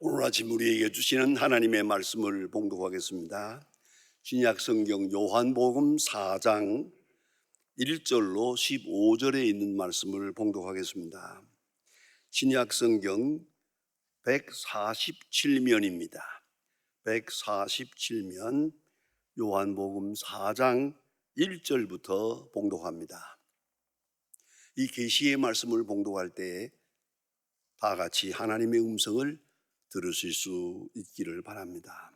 오늘 아침 우리에게 주시는 하나님의 말씀을 봉독하겠습니다. 신약성경 요한복음 4장 1절로 15절에 있는 말씀을 봉독하겠습니다. 신약성경 147면입니다. 147면 요한복음 4장 1절부터 봉독합니다. 이 계시의 말씀을 봉독할 때 다 같이 하나님의 음성을 들으실 수 있기를 바랍니다.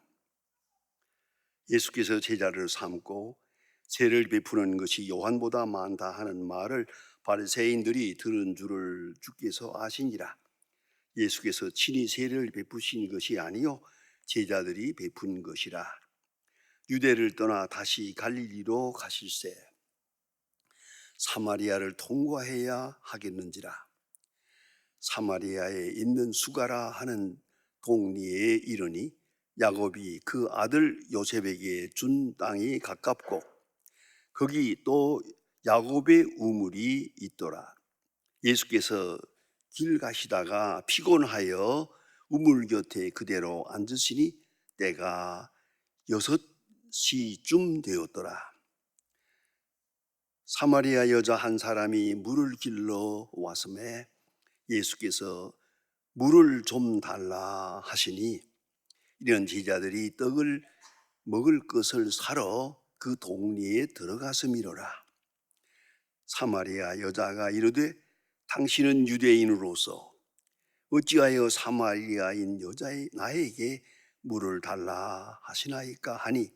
예수께서 제자를 삼고 세를 베푸는 것이 요한보다 많다 하는 말을 바리새인들이 들은 줄을 주께서 아시니라. 예수께서 친히 세를 베푸신 것이 아니요 제자들이 베푼 것이라. 유대를 떠나 다시 갈릴리로 가실새 사마리아를 통과해야 하겠는지라. 사마리아에 있는 수가라 하는 동리에 이르니 야곱이 그 아들 요셉에게 준 땅이 가깝고 거기 또 야곱의 우물이 있더라. 예수께서 길 가시다가 피곤하여 우물 곁에 그대로 앉으시니 때가 6시쯤 되었더라. 사마리아 여자 한 사람이 물을 길러 왔음에 예수께서 물을 좀 달라 하시니 이런 제자들이 떡을 먹을 것을 사러 그 동리에 들어갔음이로라. 사마리아 여자가 이르되 당신은 유대인으로서 어찌하여 사마리아인 여자의 나에게 물을 달라 하시나이까 하니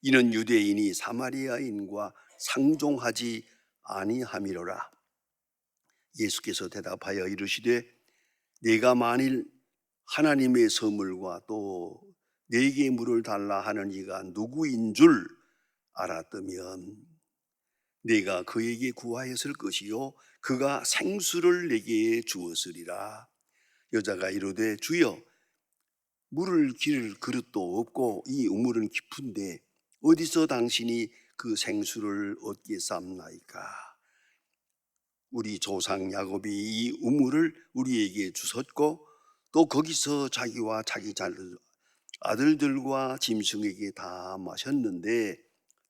이는 유대인이 사마리아인과 상종하지 아니함이로라. 예수께서 대답하여 이르시되 네가 만일 하나님의 선물과 또 내게 물을 달라 하는 이가 누구인 줄 알았다면 네가 그에게 구하였을 것이요 그가 생수를 내게 주었으리라. 여자가 이르되 주여 물을 기를 그릇도 없고 이 우물은 깊은데 어디서 당신이 그 생수를 얻겠사옵나이까. 우리 조상 야곱이 이 우물을 우리에게 주셨고 또 거기서 자기와 자기 아들들과 짐승에게 다 마셨는데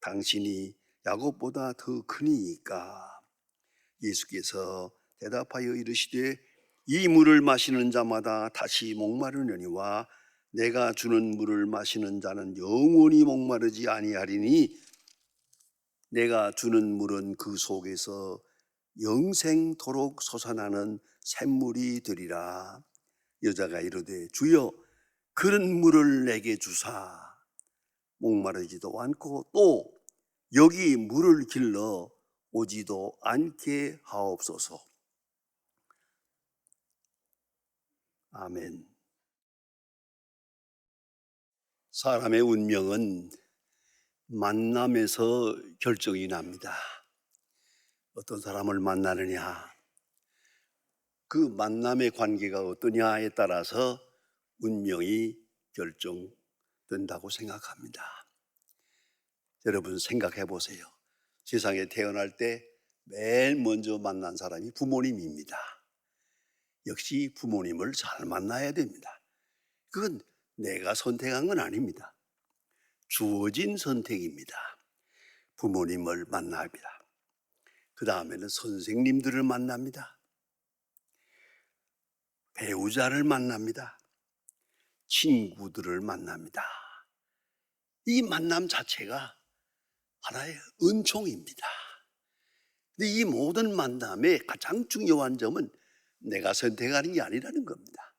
당신이 야곱보다 더 크니까. 예수께서 대답하여 이르시되 이 물을 마시는 자마다 다시 목마르느니와 내가 주는 물을 마시는 자는 영원히 목마르지 아니하리니 내가 주는 물은 그 속에서 영생토록 솟아나는 샘물이 되리라. 여자가 이르되 주여 그런 물을 내게 주사 목마르지도 않고 또 여기 물을 길러 오지도 않게 하옵소서. 아멘. 사람의 운명은 만남에서 결정이 납니다. 어떤 사람을 만나느냐, 그 만남의 관계가 어떠냐에 따라서 운명이 결정된다고 생각합니다. 여러분 생각해 보세요. 세상에 태어날 때 맨 먼저 만난 사람이 부모님입니다. 역시 부모님을 잘 만나야 됩니다. 그건 내가 선택한 건 아닙니다. 주어진 선택입니다. 부모님을 만납니다. 그 다음에는 선생님들을 만납니다. 배우자를 만납니다. 친구들을 만납니다. 이 만남 자체가 하나의 은총입니다. 근데 이 모든 만남의 가장 중요한 점은 내가 선택하는 게 아니라는 겁니다.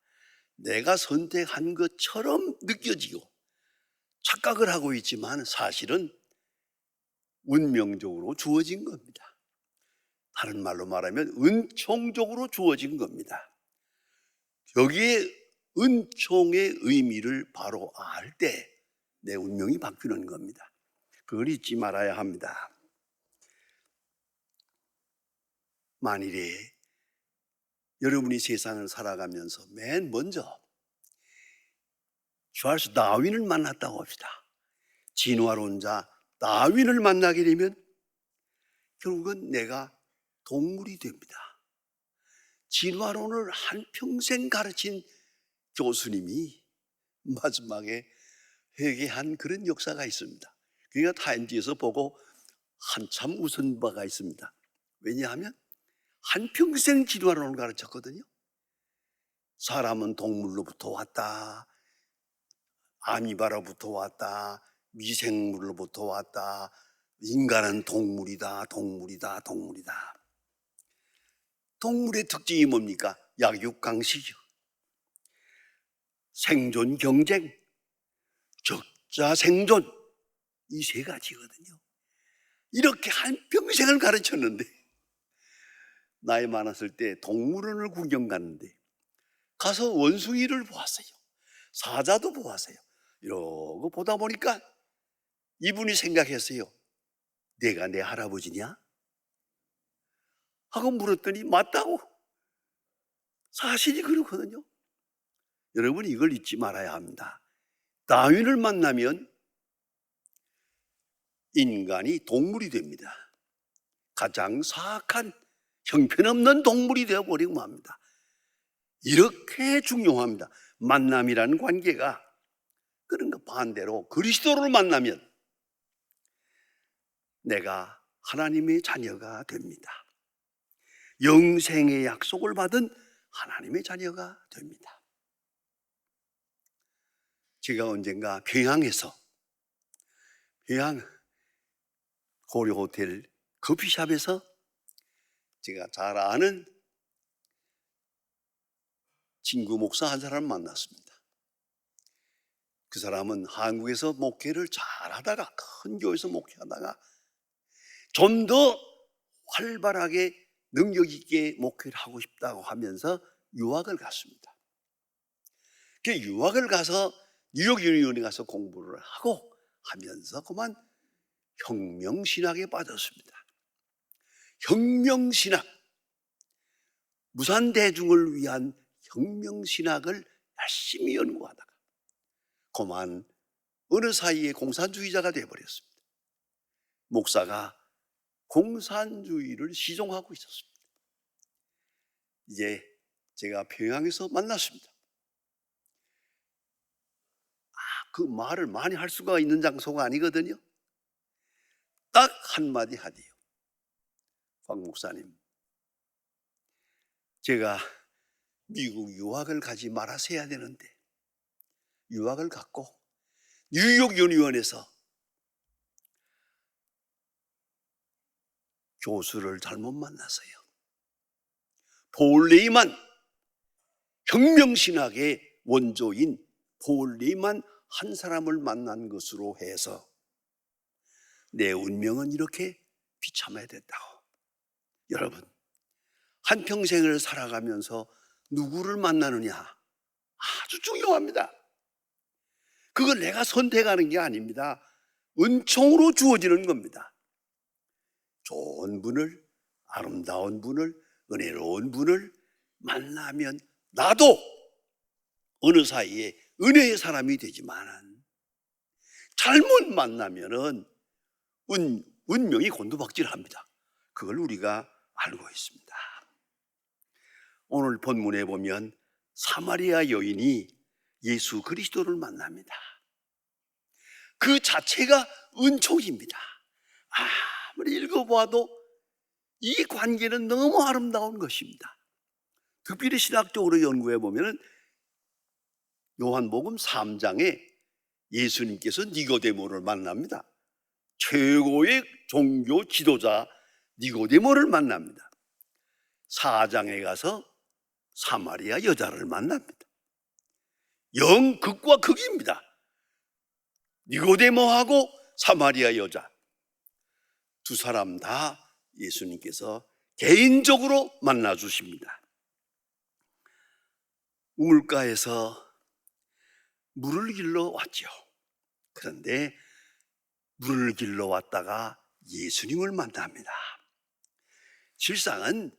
내가 선택한 것처럼 느껴지고 착각을 하고 있지만 사실은 운명적으로 주어진 겁니다. 다른 말로 말하면 은총적으로 주어진 겁니다. 여기에 은총의 의미를 바로 알 때 내 운명이 바뀌는 겁니다. 그걸 잊지 말아야 합니다. 만일에 여러분이 세상을 살아가면서 맨 먼저 찰스 다윈을 만났다고 합시다. 진화론자 다윈을 만나게 되면 결국은 내가 동물이 됩니다. 진화론을 한평생 가르친 교수님이 마지막에 회개한 그런 역사가 있습니다. 그러니까 타임지에서 보고 한참 웃은 바가 있습니다. 왜냐하면 한평생 진화론을 가르쳤거든요. 사람은 동물로부터 왔다, 아미바로부터 왔다, 미생물로부터 왔다, 인간은 동물이다, 동물이다, 동물이다. 동물의 특징이 뭡니까? 약육강식이요, 생존 경쟁, 적자 생존, 이 세 가지거든요. 이렇게 한평생을 가르쳤는데 나이 많았을 때 동물원을 구경 갔는데 가서 원숭이를 보았어요. 사자도 보았어요. 이러고 보다 보니까 이분이 생각했어요. 내가 내 할아버지냐? 하고 물었더니 맞다고. 사실이 그렇거든요. 여러분, 이걸 잊지 말아야 합니다. 다윈을 만나면 인간이 동물이 됩니다. 가장 사악한 형편없는 동물이 되어버리고 맙니다. 이렇게 중요합니다. 만남이라는 관계가. 그런가 반대로 그리스도를 만나면 내가 하나님의 자녀가 됩니다. 영생의 약속을 받은 하나님의 자녀가 됩니다. 제가 언젠가 평양에서, 평양 고려호텔 커피숍에서 제가 잘 아는 친구 목사 한 사람을 만났습니다. 그 사람은 한국에서 목회를 잘 하다가, 큰 교회에서 목회하다가 좀 더 활발하게 능력 있게 목회를 하고 싶다고 하면서 유학을 갔습니다. 그 유학을 가서 뉴욕 유니온에 가서 공부를 하고 하면서 그만 혁명신학에 빠졌습니다. 혁명신학, 무산대중을 위한 혁명신학을 열심히 연구하다가 그만 어느 사이에 공산주의자가 되어버렸습니다. 목사가 공산주의를 시종하고 있었습니다. 이제 제가 평양에서 만났습니다. 그 말을 많이 할 수가 있는 장소가 아니거든요. 딱 한마디 하디요. 박 목사님, 제가 미국 유학을 가지 말았어야 되는데 유학을 갔고 뉴욕 유니온에서 교수를 잘못 만났어요. 폴 레이만, 혁명신학의 원조인 폴 레이만 한 사람을 만난 것으로 해서 내 운명은 이렇게 비참해야 됐다고. 여러분, 한평생을 살아가면서 누구를 만나느냐 아주 중요합니다. 그걸 내가 선택하는 게 아닙니다. 은총으로 주어지는 겁니다. 좋은 분을, 아름다운 분을, 은혜로운 분을 만나면 나도 어느 사이에 은혜의 사람이 되지만 잘못 만나면은 운명이 곤두박질합니다. 그걸 우리가 알고 있습니다. 오늘 본문에 보면 사마리아 여인이 예수 그리스도를 만납니다. 그 자체가 은총입니다. 아무리 읽어봐도 이 관계는 너무 아름다운 것입니다. 특별히 신학적으로 연구해 보면 요한복음 3장에 예수님께서 니고데모를 만납니다. 최고의 종교 지도자 니고데모를 만납니다. 4장에 가서 사마리아 여자를 만납니다. 영 극과 극입니다. 니고데모하고 사마리아 여자 두 사람 다 예수님께서 개인적으로 만나 주십니다. 우물가에서 물을 길러 왔죠. 그런데 물을 길러 왔다가 예수님을 만납니다. 실상은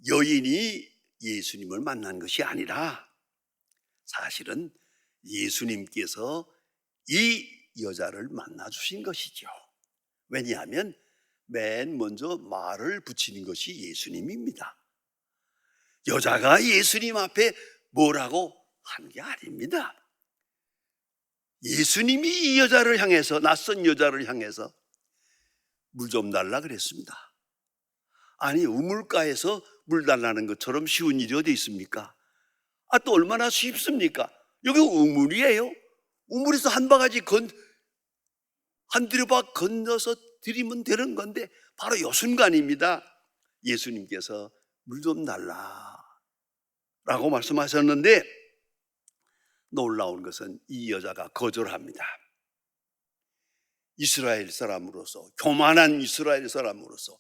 여인이 예수님을 만난 것이 아니라 사실은 예수님께서 이 여자를 만나 주신 것이죠. 왜냐하면 맨 먼저 말을 붙이는 것이 예수님입니다. 여자가 예수님 앞에 뭐라고 한 게 아닙니다. 예수님이 이 여자를 향해서, 낯선 여자를 향해서 물 좀 달라 그랬습니다. 아니, 우물가에서 물 달라는 것처럼 쉬운 일이 어디 있습니까? 또 얼마나 쉽습니까? 여기 우물이에요. 우물에서 한 바가지 한 두루박 건너서 드리면 되는 건데 바로 이 순간입니다. 예수님께서 물 좀 달라 라고 말씀하셨는데, 놀라운 것은 이 여자가 거절합니다. 이스라엘 사람으로서, 교만한 이스라엘 사람으로서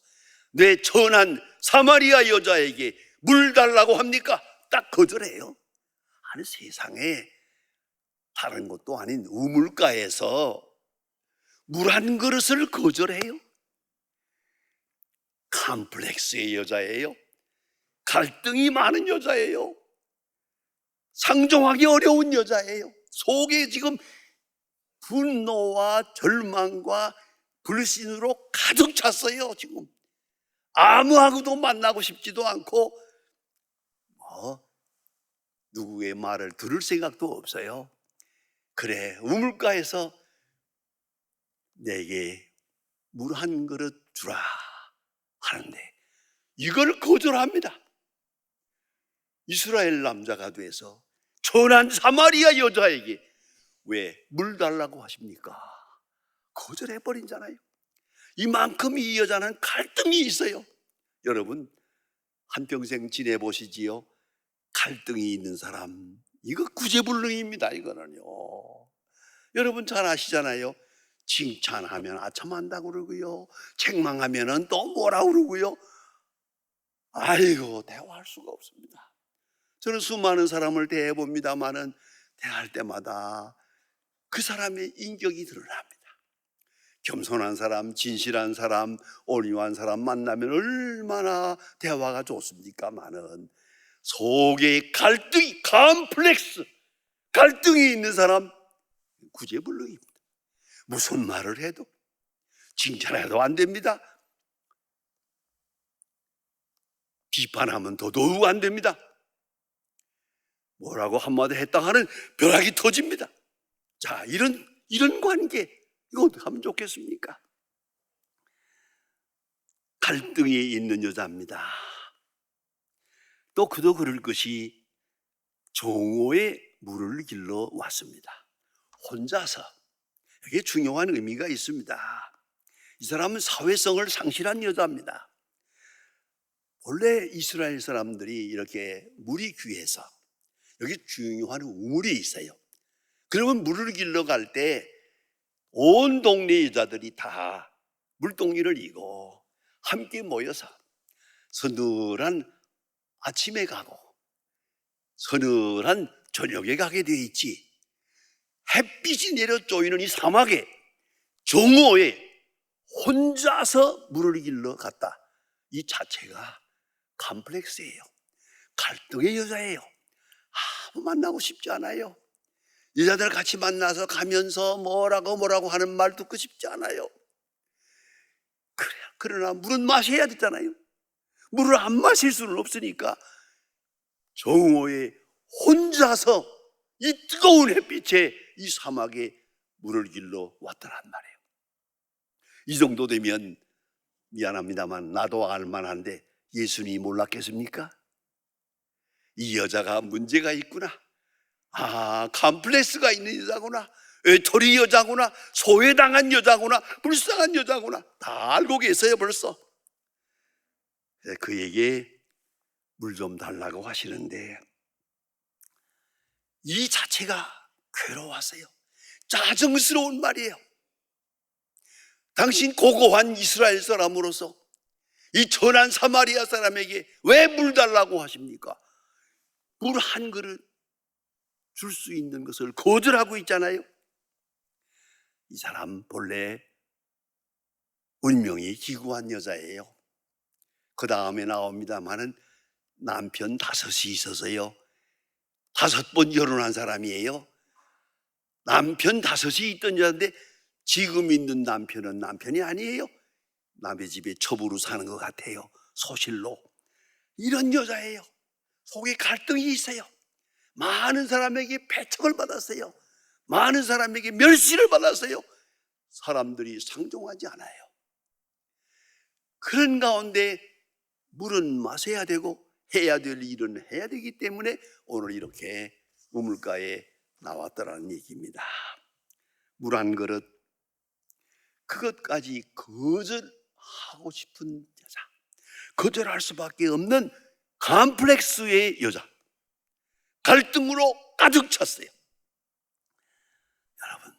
내 천한 사마리아 여자에게 물 달라고 합니까? 딱 거절해요. 아니, 세상에 다른 것도 아닌 우물가에서 물 한 그릇을 거절해요? 컴플렉스의 여자예요. 갈등이 많은 여자예요. 상종하기 어려운 여자예요. 속에 지금 분노와 절망과 불신으로 가득 찼어요. 지금 아무하고도 만나고 싶지도 않고 누구의 말을 들을 생각도 없어요. 그래, 우물가에서 내게 물 한 그릇 주라 하는데 이걸 거절합니다. 이스라엘 남자가 돼서 천한 사마리아 여자에게 왜 물 달라고 하십니까? 거절해버린잖아요. 이만큼 이 여자는 갈등이 있어요. 여러분, 한평생 지내보시지요? 갈등이 있는 사람, 이거 구제불능입니다. 이거는요, 여러분 잘 아시잖아요. 칭찬하면 아첨한다고 그러고요, 책망하면 또 뭐라 그러고요. 아이고, 대화할 수가 없습니다. 저는 수많은 사람을 대해봅니다마는 대할 때마다 그 사람의 인격이 드러납니다. 겸손한 사람, 진실한 사람, 온유한 사람 만나면 얼마나 대화가 좋습니까마는 속에 갈등이, 컴플렉스, 갈등이 있는 사람 구제불능입니다. 무슨 말을 해도, 칭찬해도 안 됩니다. 비판하면 더더욱 안 됩니다. 뭐라고 한마디 했다 하는 벼락이 터집니다. 자, 이런 관계, 이거 어떻게 하면 좋겠습니까? 갈등이 있는 여자입니다. 또 그도 그럴 것이 종호의 물을 길러 왔습니다. 혼자서. 이게 중요한 의미가 있습니다. 이 사람은 사회성을 상실한 여자입니다. 원래 이스라엘 사람들이 이렇게 물이 귀해서 여기 중요한 우물이 있어요. 그러면 물을 길러 갈 때 온 동네 여자들이 다 물동이를 이고 함께 모여서 서늘한 아침에 가고 서늘한 저녁에 가게 되어 있지, 햇빛이 내려 쪼이는 이 사막에 정오에 혼자서 물을 길러 갔다. 이 자체가 컴플렉스예요. 갈등의 여자예요. 만나고 싶지 않아요. 여자들 같이 만나서 가면서 뭐라고 하는 말 듣고 싶지 않아요. 그러나 물은 마셔야 되잖아요. 물을 안 마실 수는 없으니까 정오에 혼자서 이 뜨거운 햇빛에 이 사막에 물을 길러 왔더란 말이에요. 이 정도 되면 미안합니다만 나도 알만한데 예수님이 몰랐겠습니까? 이 여자가 문제가 있구나, 컴플렉스가 있는 여자구나, 외톨이 여자구나, 소외당한 여자구나, 불쌍한 여자구나 다 알고 계세요 벌써. 그에게 물 좀 달라고 하시는데 이 자체가 괴로웠어요. 짜증스러운 말이에요. 당신 고고한 이스라엘 사람으로서 이 천한 사마리아 사람에게 왜 물 달라고 하십니까? 물 한 그릇 줄 수 있는 것을 거절하고 있잖아요. 이 사람 본래 운명이 기구한 여자예요. 그 다음에 나옵니다마는 남편 5이 있어서요, 5번 결혼한 사람이에요. 남편 5이 있던 여자인데 지금 있는 남편은 남편이 아니에요. 남의 집에 첩으로 사는 것 같아요. 소실로. 이런 여자예요. 속에 갈등이 있어요. 많은 사람에게 배척을 받았어요. 많은 사람에게 멸시를 받았어요. 사람들이 상종하지 않아요. 그런 가운데 물은 마셔야 되고 해야 될 일은 해야 되기 때문에 오늘 이렇게 우물가에 나왔다라는 얘기입니다. 물 한 그릇, 그것까지 거절하고 싶은 여자, 거절할 수밖에 없는 컴플렉스의 여자, 갈등으로 가득 찼어요. 여러분,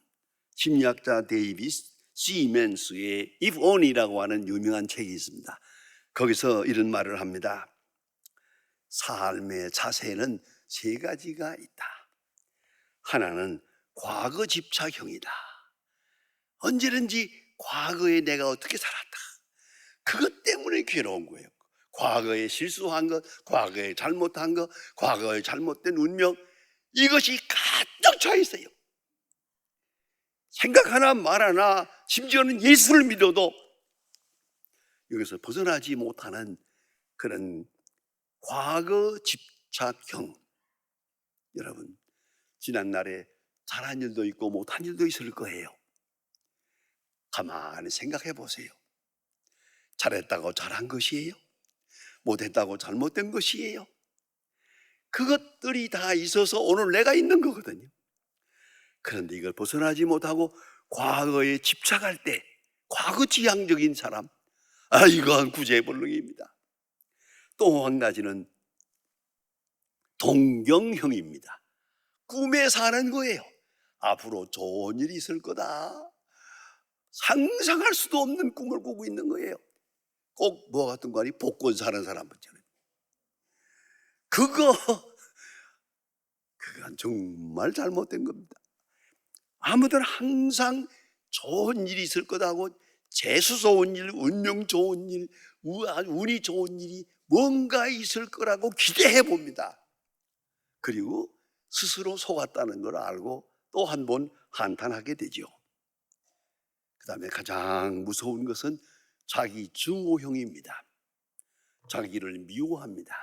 심리학자 데이비스 시멘스의 If Only라고 하는 유명한 책이 있습니다. 거기서 이런 말을 합니다. 삶의 자세는 세 가지가 있다. 하나는 과거 집착형이다. 언제든지 과거에 내가 어떻게 살았다, 그것 때문에 괴로운 거예요. 과거에 실수한 것, 과거에 잘못한 것, 과거에 잘못된 운명, 이것이 가득 차 있어요. 생각 하나 말 하나, 심지어는 예수를 믿어도 여기서 벗어나지 못하는 그런 과거 집착형. 여러분, 지난날에 잘한 일도 있고 못한 일도 있을 거예요. 가만히 생각해 보세요. 잘했다고 잘한 것이에요? 못했다고 잘못된 것이에요? 그것들이 다 있어서 오늘 내가 있는 거거든요. 그런데 이걸 벗어나지 못하고 과거에 집착할 때, 과거 지향적인 사람, 이건 구제불능입니다. 또 한 가지는 동경형입니다. 꿈에 사는 거예요. 앞으로 좋은 일이 있을 거다, 상상할 수도 없는 꿈을 꾸고 있는 거예요. 꼭 뭐 같은 거 아니, 복권 사는 사람 있잖아요. 그건 정말 잘못된 겁니다. 아무든 항상 좋은 일이 있을 거다고, 재수 좋은 일, 운명 좋은 일, 운이 좋은 일이 뭔가 있을 거라고 기대해 봅니다. 그리고 스스로 속았다는 걸 알고 또 한 번 한탄하게 되죠. 그 다음에 가장 무서운 것은 자기 증오형입니다. 자기를 미워합니다.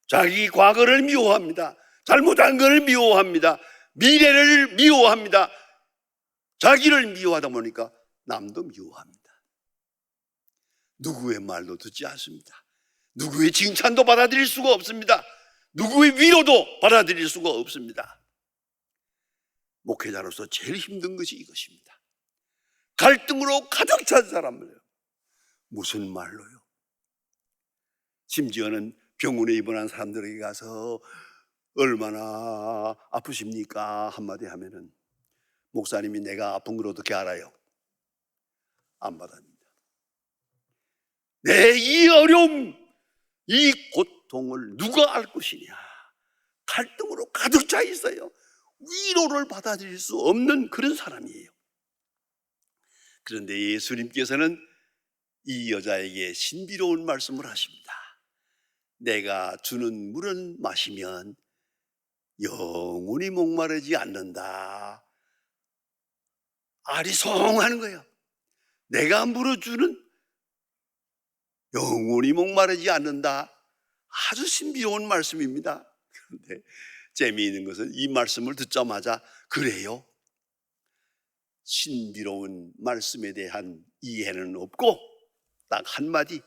자기 과거를 미워합니다. 잘못한 것을 미워합니다. 미래를 미워합니다. 자기를 미워하다 보니까 남도 미워합니다. 누구의 말도 듣지 않습니다. 누구의 칭찬도 받아들일 수가 없습니다. 누구의 위로도 받아들일 수가 없습니다. 목회자로서 제일 힘든 것이 이것입니다. 갈등으로 가득 찬 사람을요. 무슨 말로요? 심지어는 병원에 입원한 사람들에게 가서 얼마나 아프십니까? 한마디 하면은, 목사님이 내가 아픈 걸 어떻게 알아요? 안 받아줍니다. 내 이 어려움, 이 고통을 누가 알 것이냐? 갈등으로 가득 차 있어요. 위로를 받아들일 수 없는 그런 사람이에요. 그런데 예수님께서는 이 여자에게 신비로운 말씀을 하십니다. 내가 주는 물을 마시면 영원히 목마르지 않는다. 아리송하는 거예요. 내가 물어주는 영원히 목마르지 않는다. 아주 신비로운 말씀입니다. 그런데 재미있는 것은 이 말씀을 듣자마자, 그래요? 신비로운 말씀에 대한 이해는 없고 딱 한마디,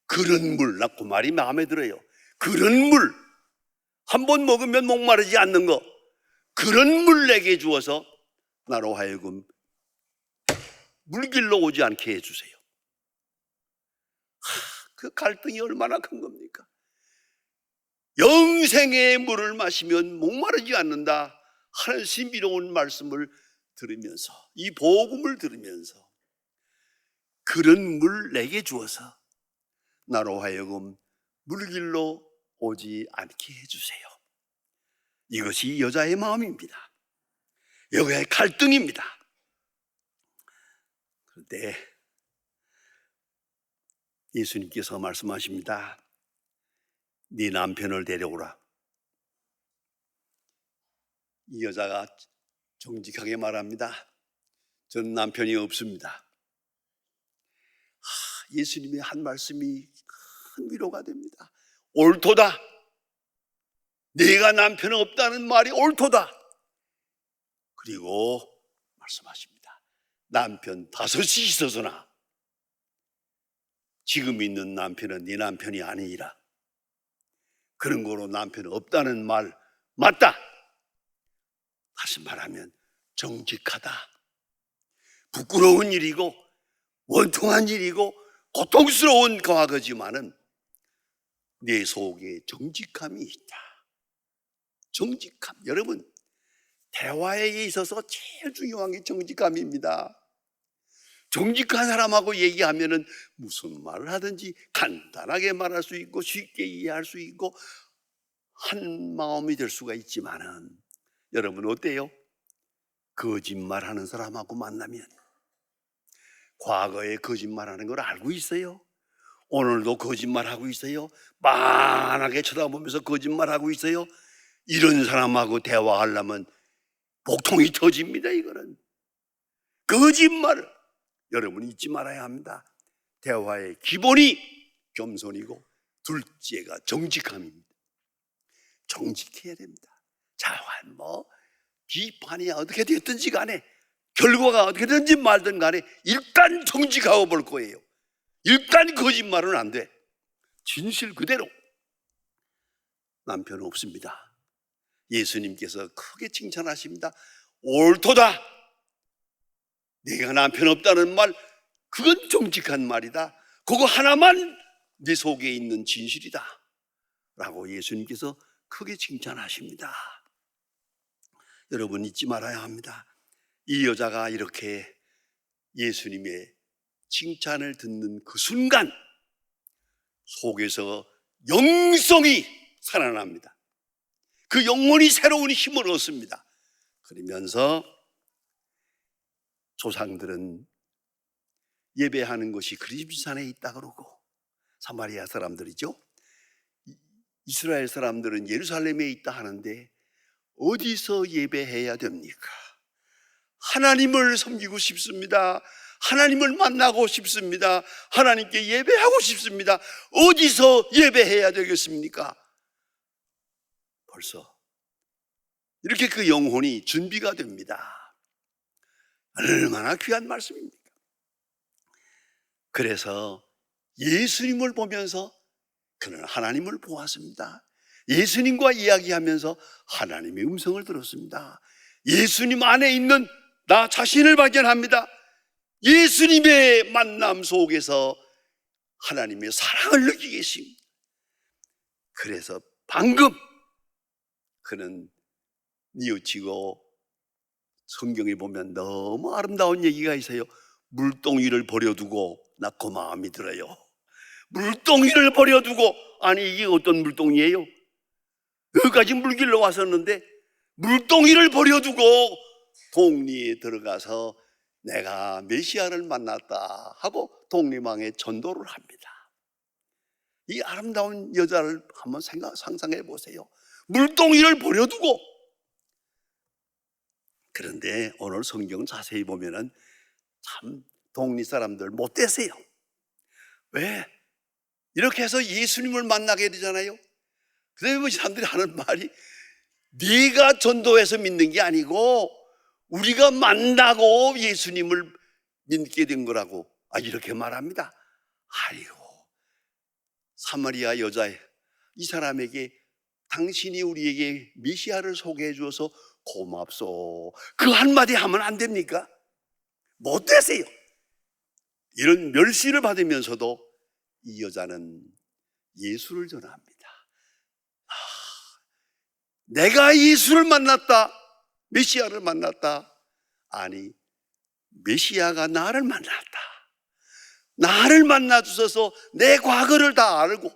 그런 물, 나 그 말이 마음에 들어요. 그런 물, 한 번 먹으면 목마르지 않는 거, 그런 물 내게 주어서 나로 하여금 물길로 오지 않게 해주세요. 그 갈등이 얼마나 큰 겁니까? 영생의 물을 마시면 목마르지 않는다 하는 신비로운 말씀을 들으면서, 이 복음을 들으면서, 그런 물 내게 주어서 나로 하여금 물길로 오지 않게 해주세요. 이것이 여자의 마음입니다. 여자의 갈등입니다. 그런데 예수님께서 말씀하십니다. 네 남편을 데려오라. 이 여자가 정직하게 말합니다. 저는 남편이 없습니다. 예수님의 한 말씀이 큰 위로가 됩니다. 옳도다. 네가 남편 없다는 말이 옳도다. 그리고 말씀하십니다. 남편 5이 있어서나 지금 있는 남편은 네 남편이 아니니라. 그런 거로 남편 없다는 말 맞다. 다시 말하면 정직하다. 부끄러운 일이고 원통한 일이고 고통스러운 과거지만은 내 속에 정직함이 있다. 정직함. 여러분, 대화에 있어서 제일 중요한 게 정직함입니다. 정직한 사람하고 얘기하면은 무슨 말을 하든지 간단하게 말할 수 있고 쉽게 이해할 수 있고 한 마음이 될 수가 있지만은 여러분 어때요? 거짓말하는 사람하고 만나면 과거에 거짓말하는 걸 알고 있어요. 오늘도 거짓말하고 있어요. 빤하게 쳐다보면서 거짓말하고 있어요. 이런 사람하고 대화하려면 복통이 터집니다. 이거는 거짓말을 여러분 잊지 말아야 합니다. 대화의 기본이 겸손이고 둘째가 정직함입니다. 정직해야 됩니다. 자, 비판이 어떻게 됐든지 간에 결과가 어떻게 되든지 말든 간에 일단 정직하고 볼 거예요. 일단 거짓말은 안 돼. 진실 그대로. 남편 없습니다. 예수님께서 크게 칭찬하십니다. 옳도다. 네가 남편 없다는 말, 그건 정직한 말이다. 그거 하나만 네 속에 있는 진실이다 라고 예수님께서 크게 칭찬하십니다. 여러분 잊지 말아야 합니다. 이 여자가 이렇게 예수님의 칭찬을 듣는 그 순간 속에서 영성이 살아납니다. 그 영혼이 새로운 힘을 얻습니다. 그러면서 조상들은 예배하는 것이 그리심산에 있다 그러고, 사마리아 사람들이죠. 이스라엘 사람들은 예루살렘에 있다 하는데 어디서 예배해야 됩니까? 하나님을 섬기고 싶습니다. 하나님을 만나고 싶습니다. 하나님께 예배하고 싶습니다. 어디서 예배해야 되겠습니까? 벌써 이렇게 그 영혼이 준비가 됩니다. 얼마나 귀한 말씀입니까? 그래서 예수님을 보면서 그는 하나님을 보았습니다. 예수님과 이야기하면서 하나님의 음성을 들었습니다. 예수님 안에 있는 나 자신을 발견합니다. 예수님의 만남 속에서 하나님의 사랑을 느끼게 했습니다. 그래서 방금 그는 뉘우치고, 성경에 보면 너무 아름다운 얘기가 있어요. 물동이를 버려두고, 나 그 마음이 들어요. 물동이를 버려두고, 아니 이게 어떤 물동이에요? 여기까지 물길로 왔었는데 물동이를 버려두고 독리에 들어가서 내가 메시아를 만났다 하고 독리망에 전도를 합니다. 이 아름다운 여자를 한번 상상해 보세요. 물동이를 버려두고. 그런데 오늘 성경 자세히 보면은 참 독리 사람들 못되세요. 왜? 이렇게 해서 예수님을 만나게 되잖아요. 그다음에 사람들이 하는 말이 네가 전도해서 믿는 게 아니고 우리가 만나고 예수님을 믿게 된 거라고 이렇게 말합니다. 아이고, 사마리아 여자, 이 사람에게 당신이 우리에게 메시아를 소개해 주어서 고맙소, 그 한마디 하면 안 됩니까? 못 되세요. 이런 멸시를 받으면서도 이 여자는 예수를 전합니다. 내가 예수를 만났다, 메시아를 만났다. 아니, 메시아가 나를 만났다. 나를 만나 주셔서 내 과거를 다 알고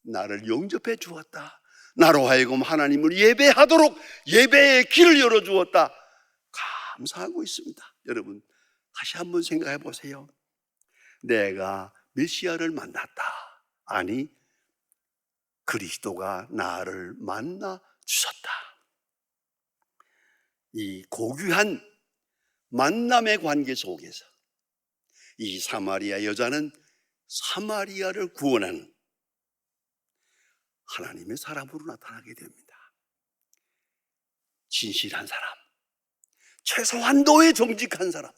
나를 영접해 주었다. 나로 하여금 하나님을 예배하도록 예배의 길을 열어주었다. 감사하고 있습니다. 여러분 다시 한번 생각해 보세요. 내가 메시아를 만났다. 아니, 그리스도가 나를 만나 주셨다. 이 고귀한 만남의 관계 속에서 이 사마리아 여자는 사마리아를 구원하는 하나님의 사람으로 나타나게 됩니다. 신실한 사람, 최소한도의 정직한 사람,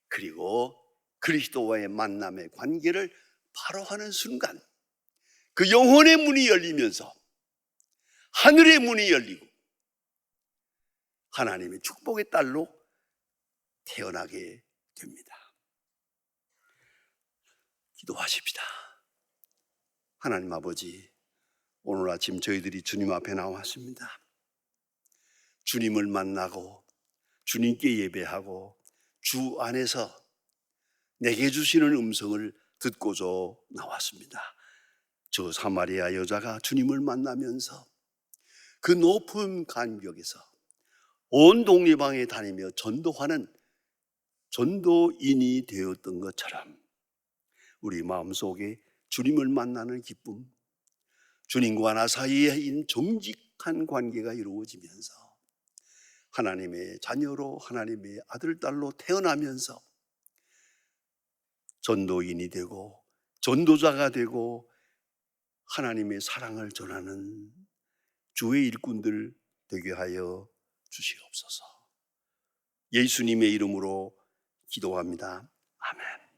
그리고 그리스도와의 만남의 관계를 바로 하는 순간 그 영혼의 문이 열리면서 하늘의 문이 열리고 하나님의 축복의 딸로 태어나게 됩니다. 기도하십시다. 하나님 아버지, 오늘 아침 저희들이 주님 앞에 나왔습니다. 주님을 만나고 주님께 예배하고 주 안에서 내게 주시는 음성을 듣고자 나왔습니다. 저 사마리아 여자가 주님을 만나면서 그 높은 간격에서 온 동네방에 다니며 전도하는 전도인이 되었던 것처럼 우리 마음속에 주님을 만나는 기쁨, 주님과 나 사이에 있는 정직한 관계가 이루어지면서 하나님의 자녀로 하나님의 아들, 딸로 태어나면서 전도인이 되고 전도자가 되고 하나님의 사랑을 전하는 주의 일꾼들 되게 하여 주시옵소서. 예수님의 이름으로 기도합니다. 아멘.